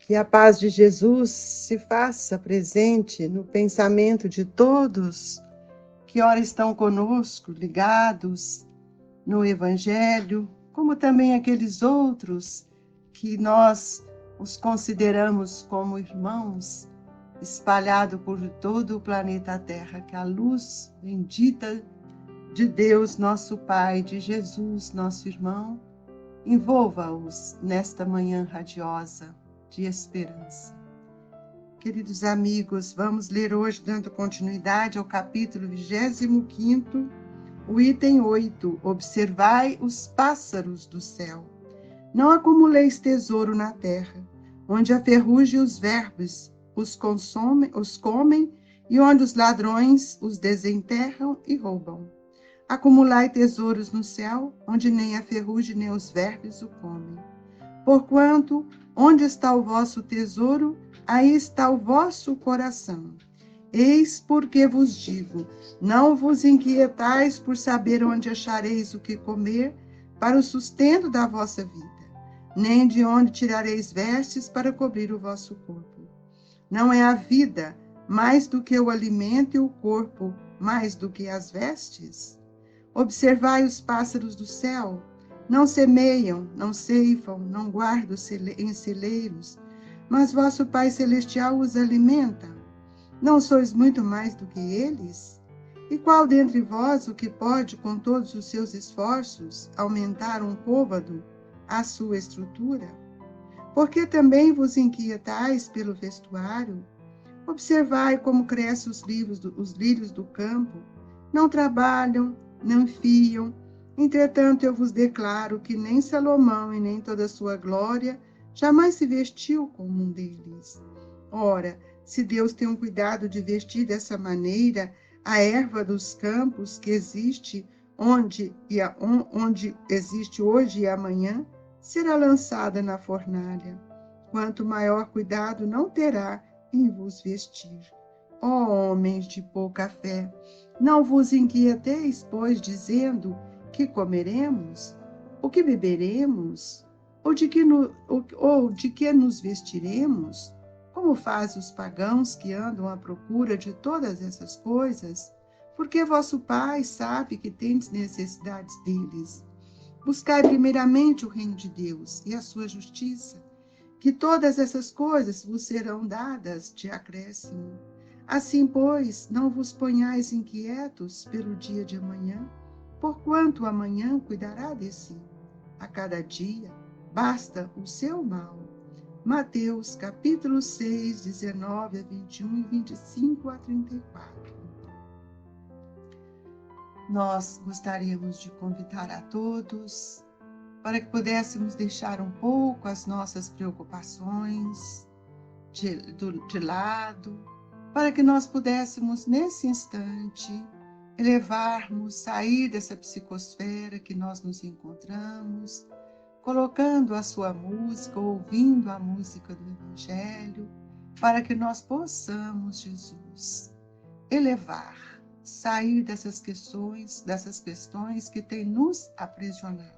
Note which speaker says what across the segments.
Speaker 1: Que a paz de Jesus se faça presente no pensamento de todos que ora estão conosco, ligados no Evangelho, como também aqueles outros que nós os consideramos como irmãos, espalhados por todo o planeta Terra. Que a luz bendita de Deus, nosso Pai, de Jesus, nosso irmão, envolva-os nesta manhã radiosa de esperança. Queridos amigos, vamos ler hoje, dando continuidade ao capítulo 25, o item 8. Observai os pássaros do céu. Não acumuleis tesouro na terra, onde a ferrugem e os vermes os comem, e onde os ladrões os desenterram e roubam. Acumulai tesouros no céu, onde nem a ferrugem nem os vermes o comem. Porquanto, onde está o vosso tesouro, aí está o vosso coração. Eis porque vos digo, não vos inquietais por saber onde achareis o que comer para o sustento da vossa vida, nem de onde tirareis vestes para cobrir o vosso corpo. Não é a vida mais do que o alimento e o corpo mais do que as vestes? Observai os pássaros do céu, não semeiam, não ceifam, não guardam em celeiros, mas vosso Pai Celestial os alimenta. Não sois muito mais do que eles? E qual dentre vós o que pode, com todos os seus esforços, aumentar um côvado a sua estrutura? Porque também vos inquietais pelo vestuário? Observai como crescem os lírios do campo, não trabalham, não fiam. Entretanto, eu vos declaro que nem Salomão e nem toda a sua glória jamais se vestiu como um deles. Ora, se Deus tem um cuidado de vestir dessa maneira a erva dos campos que existe onde existe hoje e amanhã, será lançada na fornalha. Quanto maior cuidado não terá em vos vestir. Ó homens de pouca fé, não vos inquieteis, pois, dizendo: que comeremos? O que beberemos? Ou de que nos vestiremos? Como fazem os pagãos que andam à procura de todas essas coisas? Porque vosso Pai sabe que tendes necessidades deles. Buscai primeiramente o reino de Deus e a sua justiça, que todas essas coisas vos serão dadas de acréscimo. Assim, pois, não vos ponhais inquietos pelo dia de amanhã, porquanto amanhã cuidará de si. A cada dia basta o seu mal. Mateus, capítulo 6, 19 a 21 e 25 a 34. Nós gostaríamos de convidar a todos para que pudéssemos deixar um pouco as nossas preocupações de lado, para que nós pudéssemos, nesse instante, sair dessa psicosfera que nós nos encontramos, colocando a sua música, ouvindo a música do Evangelho, para que nós possamos, Jesus, sair dessas questões que têm nos aprisionado.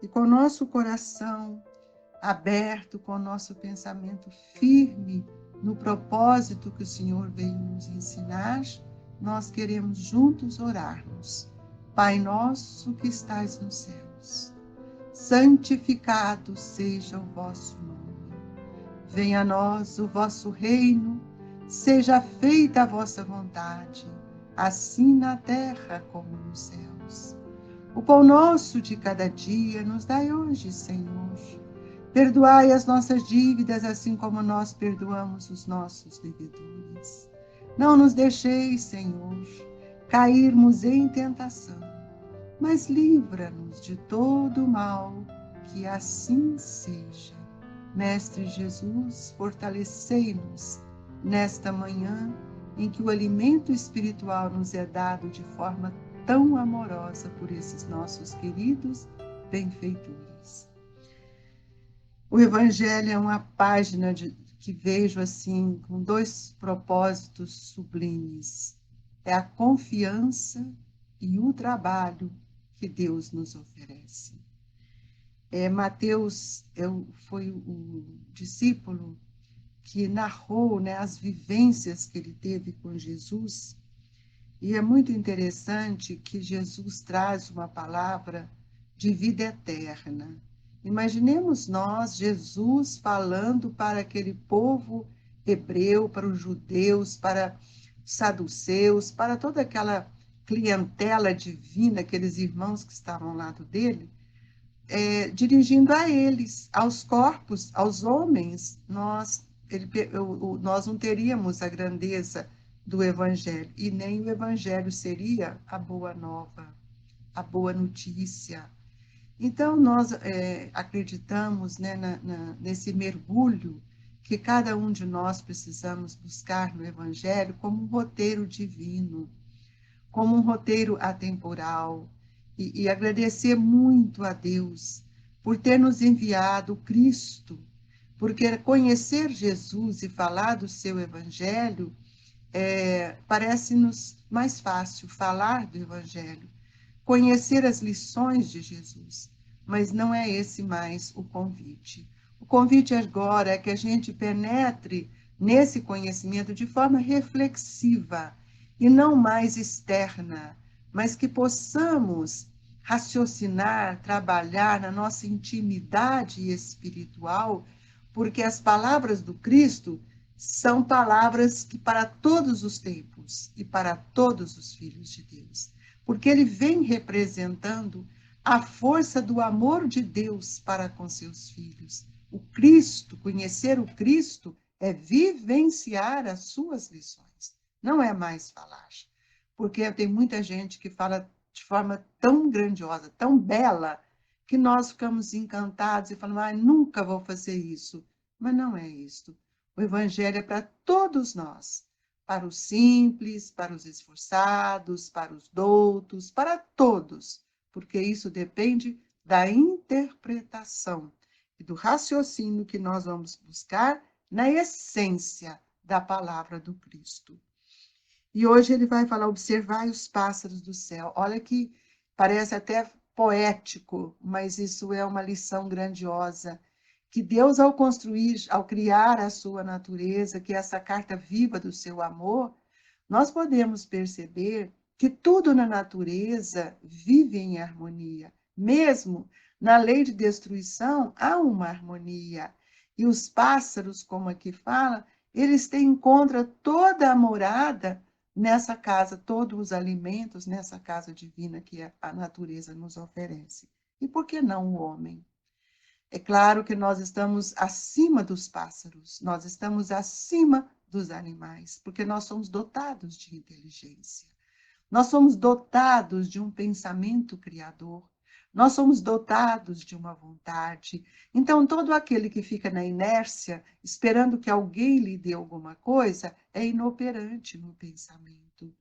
Speaker 1: E com o nosso coração aberto, com o nosso pensamento firme no propósito que o Senhor veio nos ensinar, nós queremos juntos orarmos. Pai nosso que estais nos céus, santificado seja o vosso nome. Venha a nós o vosso reino, seja feita a vossa vontade, assim na terra como nos céus. O pão nosso de cada dia nos dai hoje, Senhor. Perdoai as nossas dívidas, assim como nós perdoamos os nossos devedores. Não nos deixeis, Senhor, cairmos em tentação, mas livra-nos de todo o mal, que assim seja. Mestre Jesus, fortalecei-nos nesta manhã em que o alimento espiritual nos é dado de forma tão amorosa por esses nossos queridos benfeitores. O Evangelho é uma página que vejo assim com dois propósitos sublimes. É a confiança e o trabalho que Deus nos oferece. Mateus foi o discípulo que narrou, né, as vivências que ele teve com Jesus. E é muito interessante que Jesus traz uma palavra de vida eterna. Imaginemos nós, Jesus, falando para aquele povo hebreu, para os judeus, para os saduceus, para toda aquela clientela divina, aqueles irmãos que estavam ao lado dele, dirigindo a eles, aos corpos, aos homens. Nós não teríamos a grandeza do Evangelho, e nem o Evangelho seria a boa nova, a boa notícia. Então, nós acreditamos, né, nesse mergulho que cada um de nós precisamos buscar no Evangelho como um roteiro divino, como um roteiro atemporal, e agradecer muito a Deus por ter nos enviado o Cristo, porque conhecer Jesus e falar do seu Evangelho parece-nos mais fácil falar do Evangelho, conhecer as lições de Jesus, mas não é esse mais o convite. O convite agora é que a gente penetre nesse conhecimento de forma reflexiva e não mais externa, mas que possamos raciocinar, trabalhar na nossa intimidade espiritual, porque as palavras do Cristo são palavras que para todos os tempos e para todos os filhos de Deus, porque ele vem representando a força do amor de Deus para com seus filhos. O Cristo, conhecer o Cristo, é vivenciar as suas lições, não é mais falar. Porque tem muita gente que fala de forma tão grandiosa, tão bela, que nós ficamos encantados e falamos, nunca vou fazer isso. Mas não é isso. O Evangelho é para todos nós, para os simples, para os esforçados, para os doutos, para todos, porque isso depende da interpretação e do raciocínio que nós vamos buscar na essência da palavra do Cristo. E hoje ele vai falar, observai os pássaros do céu. Olha que parece até poético, mas isso é uma lição grandiosa, que Deus, ao construir, ao criar a sua natureza, que é essa carta viva do seu amor, nós podemos perceber que tudo na natureza vive em harmonia. Mesmo na lei de destruição, há uma harmonia. E os pássaros, como aqui fala, eles encontram toda a morada nessa casa, todos os alimentos nessa casa divina que a natureza nos oferece. E por que não o homem? É claro que nós estamos acima dos pássaros, nós estamos acima dos animais, porque nós somos dotados de inteligência. Nós somos dotados de um pensamento criador. Nós somos dotados de uma vontade. Então, todo aquele que fica na inércia, esperando que alguém lhe dê alguma coisa, é inoperante no pensamento.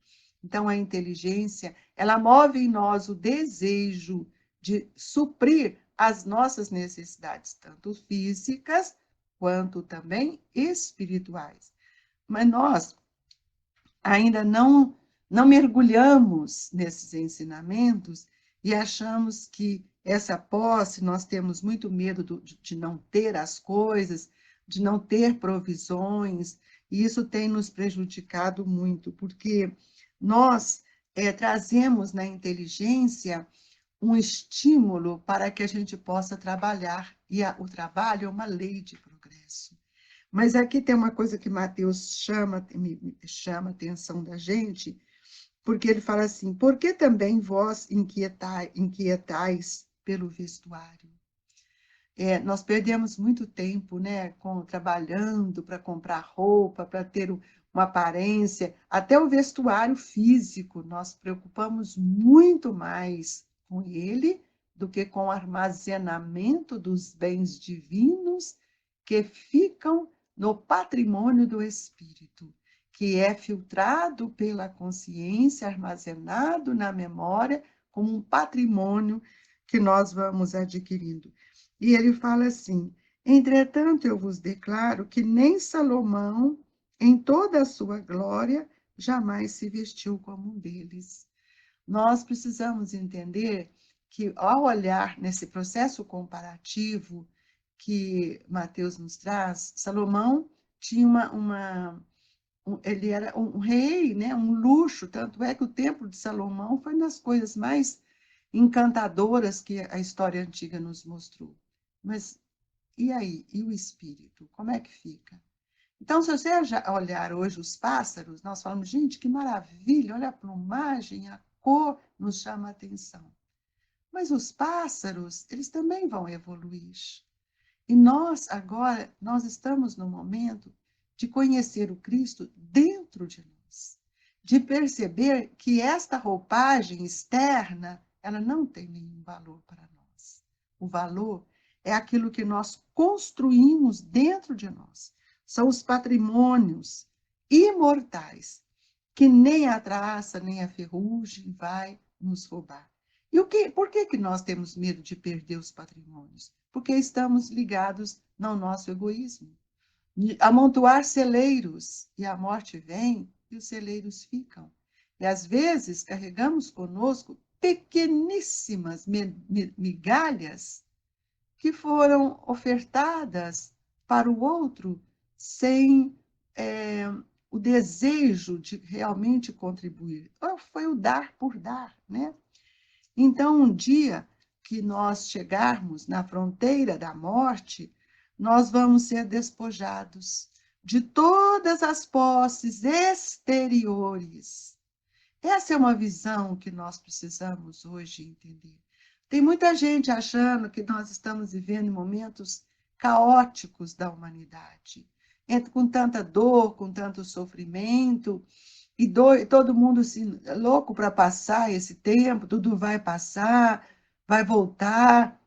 Speaker 1: Então, a inteligência, ela move em nós o desejo de suprir as nossas necessidades, tanto físicas quanto também espirituais. Mas nós ainda não mergulhamos nesses ensinamentos e achamos que essa posse, nós temos muito medo de não ter as coisas, de não ter provisões, e isso tem nos prejudicado muito, porque nós trazemos na inteligência um estímulo para que a gente possa trabalhar, e o trabalho é uma lei de progresso. Mas aqui tem uma coisa que Mateus me chama a atenção da gente, porque ele fala assim, por que também vós inquietais pelo vestuário? Nós perdemos muito tempo, né, trabalhando para comprar roupa, para ter uma aparência, até o vestuário físico, nós preocupamos muito mais com ele do que com o armazenamento dos bens divinos que ficam no patrimônio do espírito, que é filtrado pela consciência, armazenado na memória, como um patrimônio que nós vamos adquirindo. E ele fala assim, entretanto eu vos declaro que nem Salomão, em toda a sua glória, jamais se vestiu como um deles. Nós precisamos entender que, ao olhar nesse processo comparativo que Mateus nos traz, Salomão tinha ele era um rei, né, um luxo, tanto é que o Templo de Salomão foi uma das coisas mais encantadoras que a história antiga nos mostrou. Mas e aí? E o espírito? Como é que fica? Então, se você olhar hoje os pássaros, nós falamos, gente, que maravilha, olha a plumagem, a cor nos chama a atenção. Mas os pássaros, eles também vão evoluir. E nós, agora, nós estamos no momento de conhecer o Cristo dentro de nós, de perceber que esta roupagem externa, ela não tem nenhum valor para nós. O valor é aquilo que nós construímos dentro de nós. São os patrimônios imortais, que nem a traça, nem a ferrugem vai nos roubar. Por que nós temos medo de perder os patrimônios? Porque estamos ligados no nosso egoísmo. Amontoar celeiros, e a morte vem, e os celeiros ficam. E às vezes carregamos conosco pequeníssimas migalhas que foram ofertadas para o outro sem o desejo de realmente contribuir. Foi o dar por dar, né? Então, um dia que nós chegarmos na fronteira da morte, nós vamos ser despojados de todas as posses exteriores. Essa é uma visão que nós precisamos hoje entender. Tem muita gente achando que nós estamos vivendo momentos caóticos da humanidade, com tanta dor, com tanto sofrimento, e todo mundo assim, louco para passar esse tempo, tudo vai passar, vai voltar,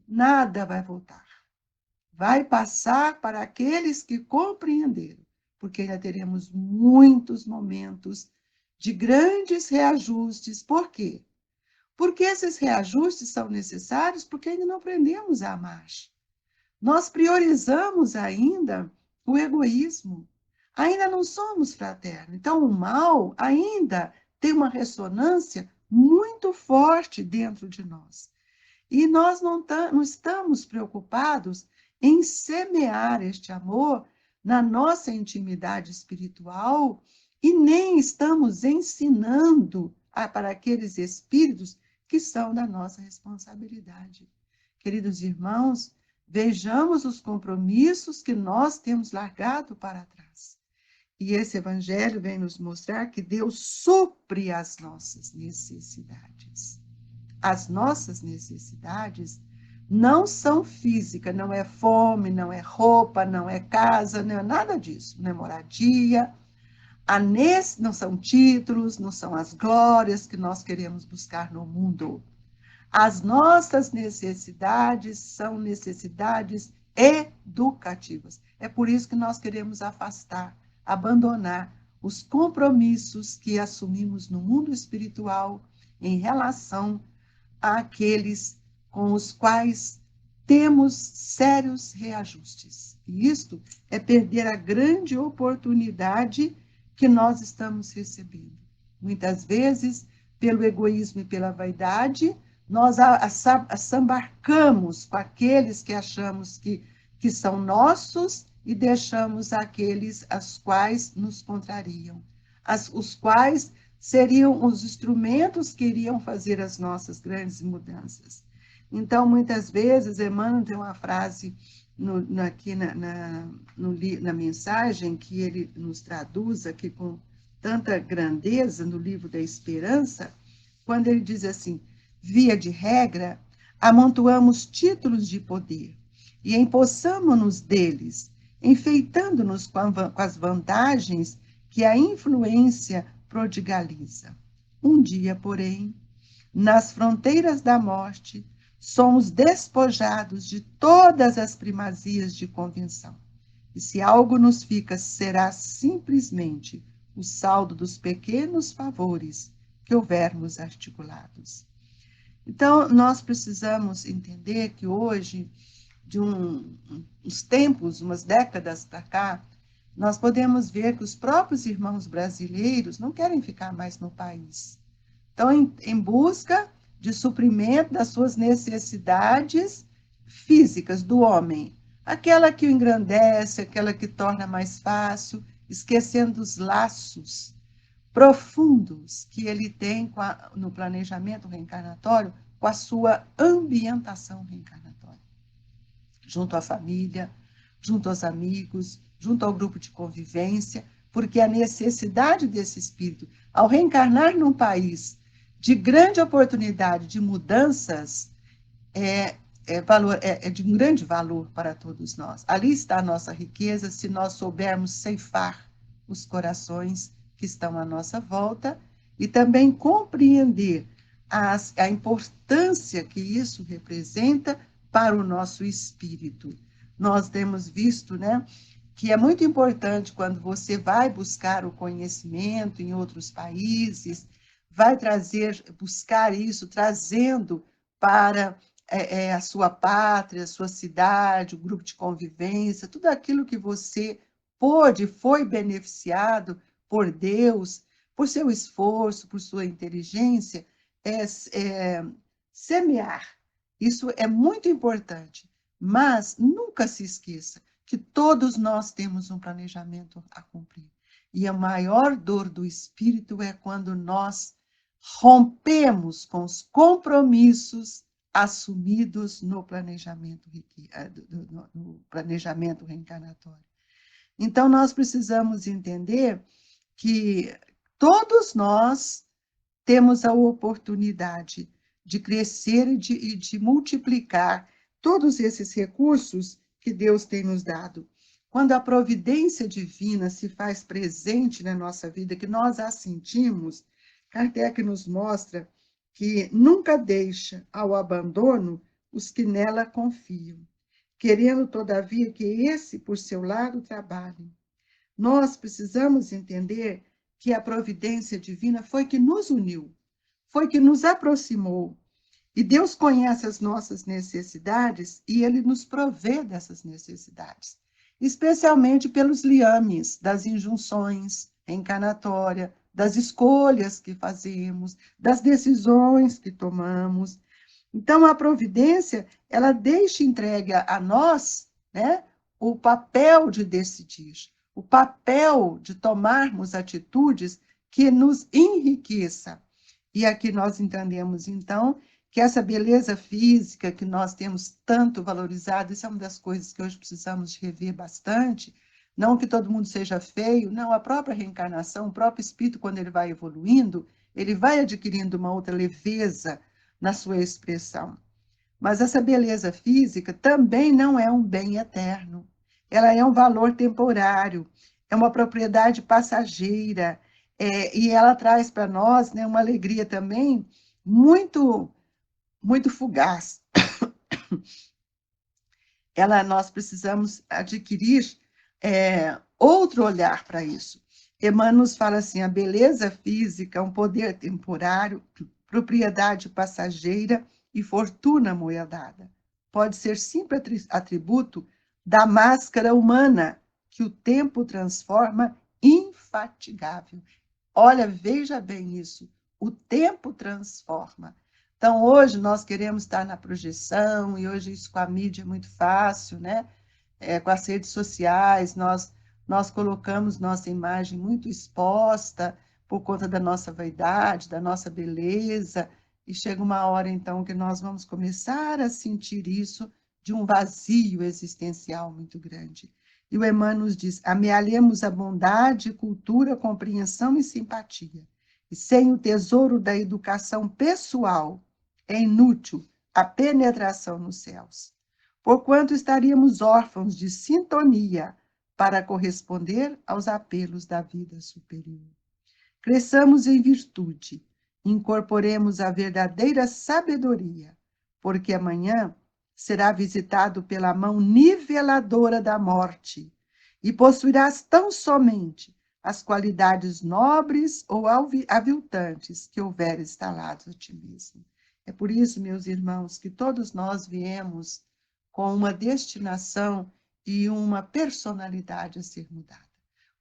Speaker 1: nada vai voltar. Vai passar para aqueles que compreenderam, porque ainda teremos muitos momentos de grandes reajustes. Por quê? Porque esses reajustes são necessários porque ainda não aprendemos a amar. Nós priorizamos ainda o egoísmo. Ainda não somos fraternos. Então, o mal ainda tem uma ressonância muito forte dentro de nós. E nós não estamos preocupados em semear este amor na nossa intimidade espiritual e nem estamos ensinando para aqueles espíritos que são da nossa responsabilidade. Queridos irmãos, vejamos os compromissos que nós temos largado para trás. E esse evangelho vem nos mostrar que Deus supre as nossas necessidades. As nossas necessidades não são físicas, não é fome, não é roupa, não é casa, não é nada disso, não é moradia, não são títulos, não são as glórias que nós queremos buscar no mundo. As nossas necessidades são necessidades educativas. É por isso que nós queremos afastar, abandonar os compromissos que assumimos no mundo espiritual em relação àqueles com os quais temos sérios reajustes. E isto é perder a grande oportunidade que nós estamos recebendo. Muitas vezes, pelo egoísmo e pela vaidade, nós assambarcamos com aqueles que achamos que são nossos e deixamos aqueles as quais nos contrariam, os quais seriam os instrumentos que iriam fazer as nossas grandes mudanças. Então, muitas vezes, Emmanuel tem uma frase aqui na mensagem que ele nos traduz aqui com tanta grandeza no livro da Esperança, quando ele diz assim: via de regra, amontoamos títulos de poder e empossamo-nos deles, enfeitando-nos com as vantagens que a influência prodigaliza. Um dia, porém, nas fronteiras da morte, somos despojados de todas as primazias de convenção. E se algo nos fica, será simplesmente o saldo dos pequenos favores que houvermos articulados. Então, nós precisamos entender que hoje, de uns tempos, umas décadas para cá, nós podemos ver que os próprios irmãos brasileiros não querem ficar mais no país. Estão em busca de suprimento das suas necessidades físicas do homem. Aquela que o engrandece, aquela que torna mais fácil, esquecendo os laços profundos que ele tem no planejamento reencarnatório com a sua ambientação reencarnatória. Junto à família, junto aos amigos, junto ao grupo de convivência, porque a necessidade desse espírito, ao reencarnar num país de grande oportunidade de mudanças, é de um grande valor para todos nós. Ali está a nossa riqueza, se nós soubermos ceifar os corações que estão à nossa volta e também compreender a importância que isso representa para o nosso espírito. Nós temos visto, né, que é muito importante quando você vai buscar o conhecimento em outros países, vai buscar isso, trazendo para a sua pátria, a sua cidade, o grupo de convivência, tudo aquilo que você foi beneficiado por Deus, por seu esforço, por sua inteligência, semear. Isso é muito importante, mas nunca se esqueça que todos nós temos um planejamento a cumprir. E a maior dor do espírito é quando nós rompemos com os compromissos assumidos no planejamento reencarnatório. Então, nós precisamos entender que todos nós temos a oportunidade de crescer e de multiplicar todos esses recursos que Deus tem nos dado. Quando a providência divina se faz presente na nossa vida, que nós a sentimos, Kardec nos mostra que nunca deixa ao abandono os que nela confiam, querendo, todavia, que esse, por seu lado, trabalhe. Nós precisamos entender que a providência divina foi que nos uniu, foi que nos aproximou. E Deus conhece as nossas necessidades e Ele nos provê dessas necessidades, especialmente pelos liames das injunções reencarnatórias, das escolhas que fazemos, das decisões que tomamos. Então, a providência, ela deixa entregue a nós, né, o papel de decidir, o papel de tomarmos atitudes que nos enriqueça. E aqui nós entendemos, então, que essa beleza física que nós temos tanto valorizado, isso é uma das coisas que hoje precisamos rever bastante, não que todo mundo seja feio, não, a própria reencarnação, o próprio espírito, quando ele vai evoluindo, ele vai adquirindo uma outra leveza na sua expressão. Mas essa beleza física também não é um bem eterno, ela é um valor temporário, é uma propriedade passageira, e ela traz para nós, né, uma alegria também muito, muito fugaz. Nós precisamos adquirir outro olhar para isso. Emmanuel nos fala assim, a beleza física é um poder temporário, propriedade passageira e fortuna moedada. Pode ser simples atributo da máscara humana, que o tempo transforma infatigável. Olha, veja bem isso, o tempo transforma. Então, hoje nós queremos estar na projeção, e hoje isso com a mídia é muito fácil, né? Com as redes sociais, nós colocamos nossa imagem muito exposta por conta da nossa vaidade, da nossa beleza, e chega uma hora, então, que nós vamos começar a sentir isso de um vazio existencial muito grande. E o Emmanuel nos diz, amealhemos a bondade, cultura, compreensão e simpatia. E sem o tesouro da educação pessoal, é inútil a penetração nos céus, porquanto estaríamos órfãos de sintonia para corresponder aos apelos da vida superior. Cresçamos em virtude, incorporemos a verdadeira sabedoria, porque amanhã será visitado pela mão niveladora da morte, e possuirás tão somente as qualidades nobres ou aviltantes que houver instalados a ti mesmo. É por isso, meus irmãos, que todos nós viemos com uma destinação e uma personalidade a ser mudada.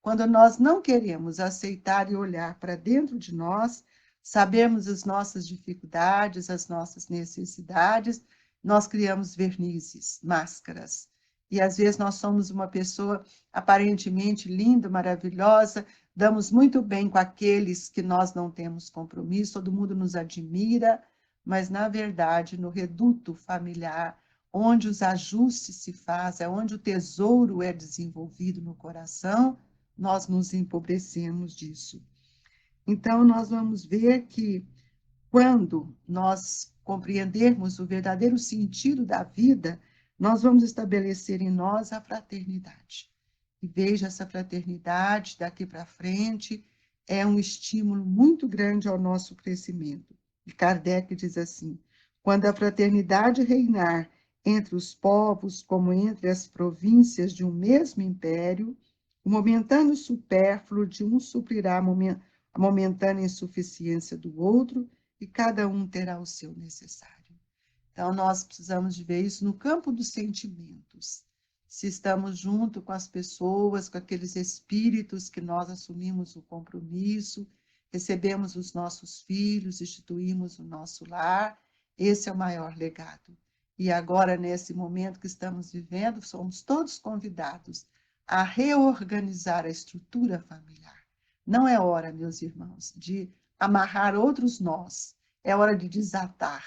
Speaker 1: Quando nós não queremos aceitar e olhar para dentro de nós, sabemos as nossas dificuldades, as nossas necessidades, nós criamos vernizes, máscaras. E às vezes nós somos uma pessoa aparentemente linda, maravilhosa, damos muito bem com aqueles que nós não temos compromisso, todo mundo nos admira, mas na verdade, no reduto familiar, onde os ajustes se fazem, onde o tesouro é desenvolvido no coração, nós nos empobrecemos disso. Então, nós vamos ver que quando nós compreendermos o verdadeiro sentido da vida, nós vamos estabelecer em nós a fraternidade. E veja, essa fraternidade daqui para frente é um estímulo muito grande ao nosso crescimento. E Kardec diz assim: quando a fraternidade reinar entre os povos, como entre as províncias de um mesmo império, o momentâneo supérfluo de um suprirá a momentânea insuficiência do outro, e cada um terá o seu necessário. Então, nós precisamos de ver isso no campo dos sentimentos. Se estamos junto com as pessoas, com aqueles espíritos que nós assumimos o compromisso, recebemos os nossos filhos, instituímos o nosso lar, esse é o maior legado. E agora, nesse momento que estamos vivendo, somos todos convidados a reorganizar a estrutura familiar. Não é hora, meus irmãos, de amarrar outros nós, é hora de desatar,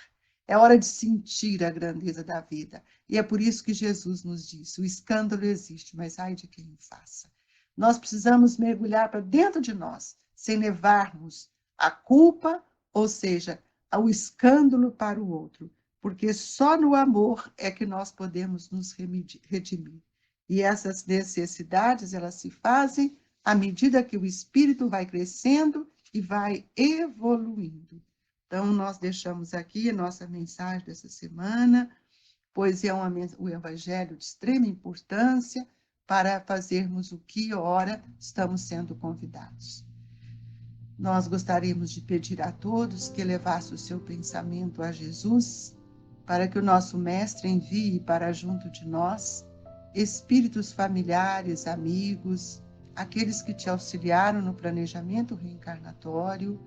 Speaker 1: é hora de sentir a grandeza da vida. E é por isso que Jesus nos disse: o escândalo existe, mas ai de quem o faça. Nós precisamos mergulhar para dentro de nós, sem levarmos a culpa, ou seja, o escândalo para o outro, porque só no amor é que nós podemos nos redimir. E essas necessidades, elas se fazem à medida que o espírito vai crescendo e vai evoluindo. Então, nós deixamos aqui a nossa mensagem dessa semana, pois é um evangelho de extrema importância para fazermos o que, ora, estamos sendo convidados. Nós gostaríamos de pedir a todos que levassem o seu pensamento a Jesus, para que o nosso Mestre envie para junto de nós espíritos familiares, amigos, aqueles que te auxiliaram no planejamento reencarnatório,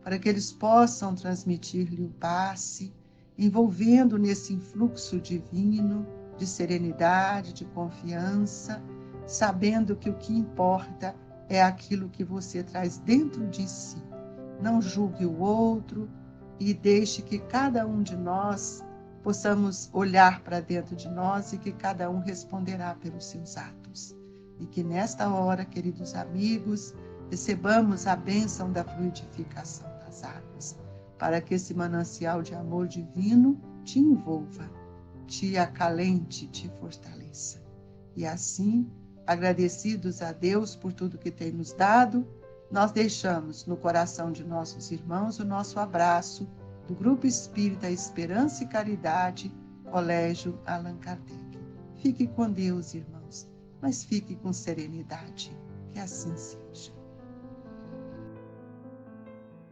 Speaker 1: para que eles possam transmitir-lhe o passe, envolvendo nesse influxo divino de serenidade, de confiança, sabendo que o que importa é aquilo que você traz dentro de si. Não julgue o outro e deixe que cada um de nós possamos olhar para dentro de nós e que cada um responderá pelos seus atos. E que nesta hora, queridos amigos, recebamos a bênção da fluidificação das águas, para que esse manancial de amor divino te envolva, te acalente, te fortaleça. E assim, agradecidos a Deus por tudo que tem nos dado, nós deixamos no coração de nossos irmãos o nosso abraço do Grupo Espírita Esperança e Caridade, Colégio Allan Kardec. Fique com Deus, irmãos, mas fique com serenidade. Que assim seja.